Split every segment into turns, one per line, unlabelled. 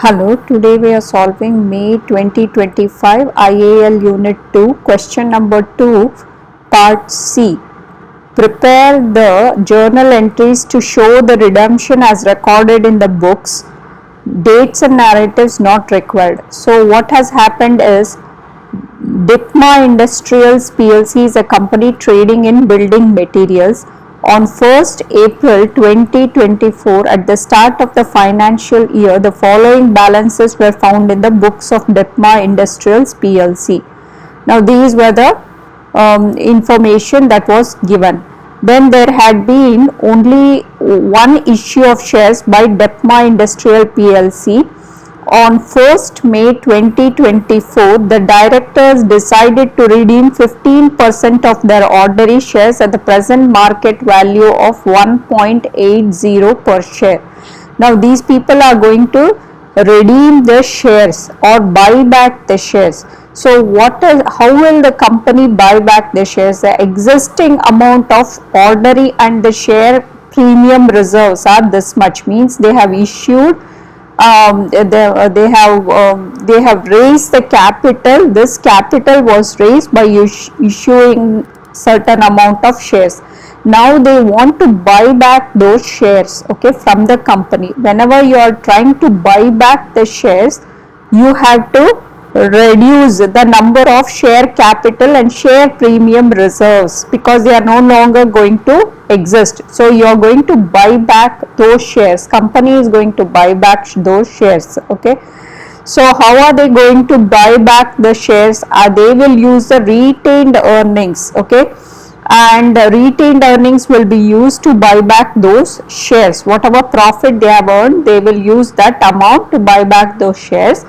Hello, today we are solving May 2025 IAL Unit 2, question number 2, Part C. Prepare the journal entries to show the redemption as recorded in the books. Dates and narratives not required. So what has happened is Depma Industrials PLC is a company trading in building materials. On 1st April 2024, at the start of the financial year, the following balances were found in the books of Depma Industrials PLC. Now, these were the information that was given. Then there had been only one issue of shares by Depma Industrial PLC. On 1st May 2024, the directors decided to redeem 15% of their ordinary shares at the present market value of 1.80 per share. Now these people are going to redeem the shares or buy back the shares. So how will the company buy back the shares? The existing amount of ordinary and the share premium reserves are this much, means they have issued they have raised the capital. This capital was raised by issuing certain amount of shares. Now they want to buy back those shares, okay, from the company. Whenever you are trying to buy back the shares, you have to reduce the number of share capital and share premium reserves because they are no longer going to exist. So you are going to buy back those shares. Company is going to buy back those shares, okay. So how are they going to buy back the shares? They will use the retained earnings, okay, and retained earnings will be used to buy back those shares. Whatever profit they have earned, they will use that amount to buy back those shares.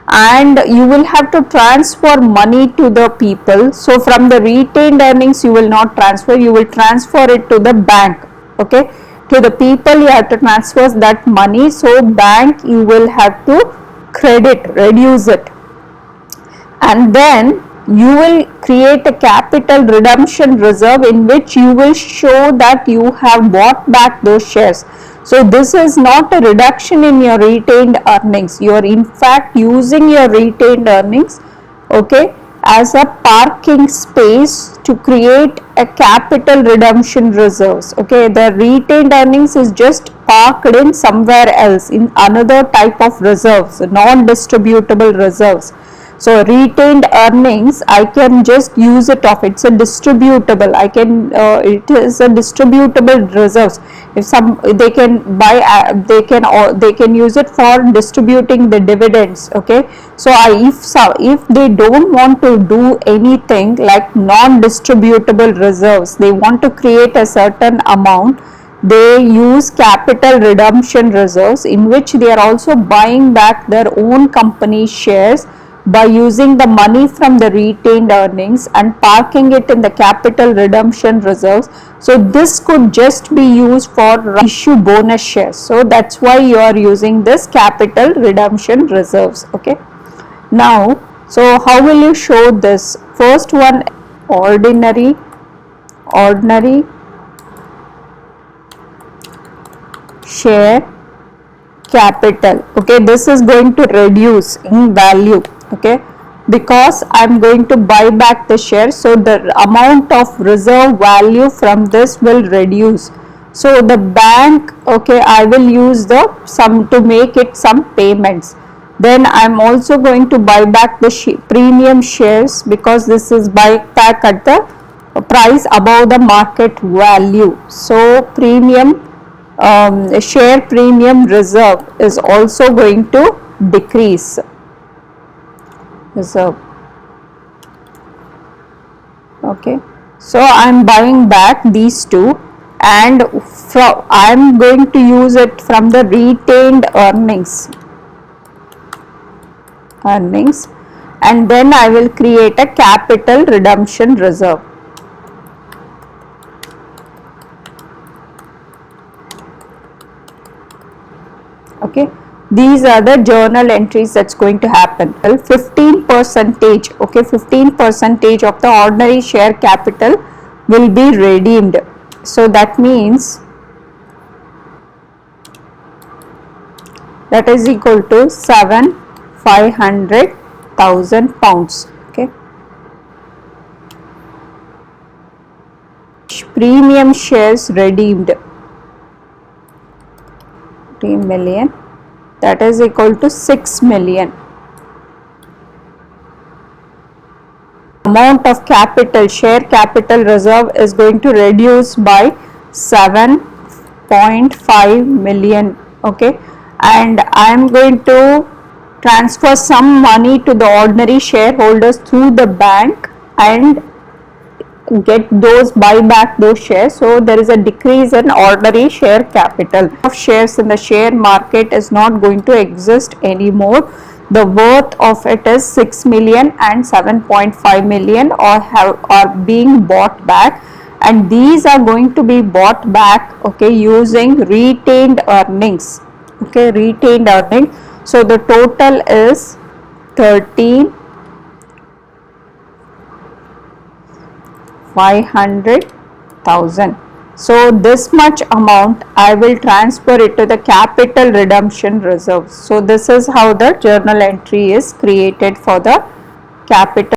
And you will have to transfer money to the people. So from the retained earnings you will not transfer, you will transfer it to the bank, okay. To the people you have to transfer that money. So bank you will have to reduce it, and then you will create a capital redemption reserve in which you will show that you have bought back those shares. So this is not a reduction in your retained earnings. You are in fact using your retained earnings, okay, as a parking space to create a capital redemption reserves, okay. The retained earnings is just parked in somewhere else in another type of reserves, non-distributable reserves. So retained earnings, I can just use it off. It's a distributable. It is a distributable reserves. If they can buy, they can use it for distributing the dividends. Okay. So if they don't want to do anything like non-distributable reserves, they want to create a certain amount. They use capital redemption reserves in which they are also buying back their own company shares by using the money from the retained earnings and parking it in the capital redemption reserves. So this could just be used for issue bonus shares. So that's why you are using this capital redemption reserves, okay. Now, so how will you show this? First one, ordinary share capital, okay. This is going to reduce in value, okay, because I'm going to buy back the share. So the amount of reserve value from this will reduce. So the bank, okay, I will use the sum to make it some payments. Then I'm also going to buy back the premium shares because this is buy back at the price above the market value. So premium share premium reserve is also going to decrease. Reserve, okay. So I am buying back these two, and I am going to use it from the retained earnings, and then I will create a capital redemption reserve. Okay, these are the journal entries that's going to happen. 15%, okay, 15% of the ordinary share capital will be redeemed. So that means that is equal to 500,000 pounds. Okay. Premium shares redeemed 3 million, that is equal to 6 million. Amount of capital, share capital reserve is going to reduce by 7.5 million. Okay, and I am going to transfer some money to the ordinary shareholders through the bank and get those, buy back those shares. So there is a decrease in ordinary share capital. Of shares in the share market is not going to exist anymore. The worth of it is 6 million and 7.5 million are being bought back, and these are going to be bought back, okay, using retained earnings. Okay, retained earning. So the total is 500,000. So this much amount I will transfer it to the capital redemption reserve. So this is how the journal entry is created for the capital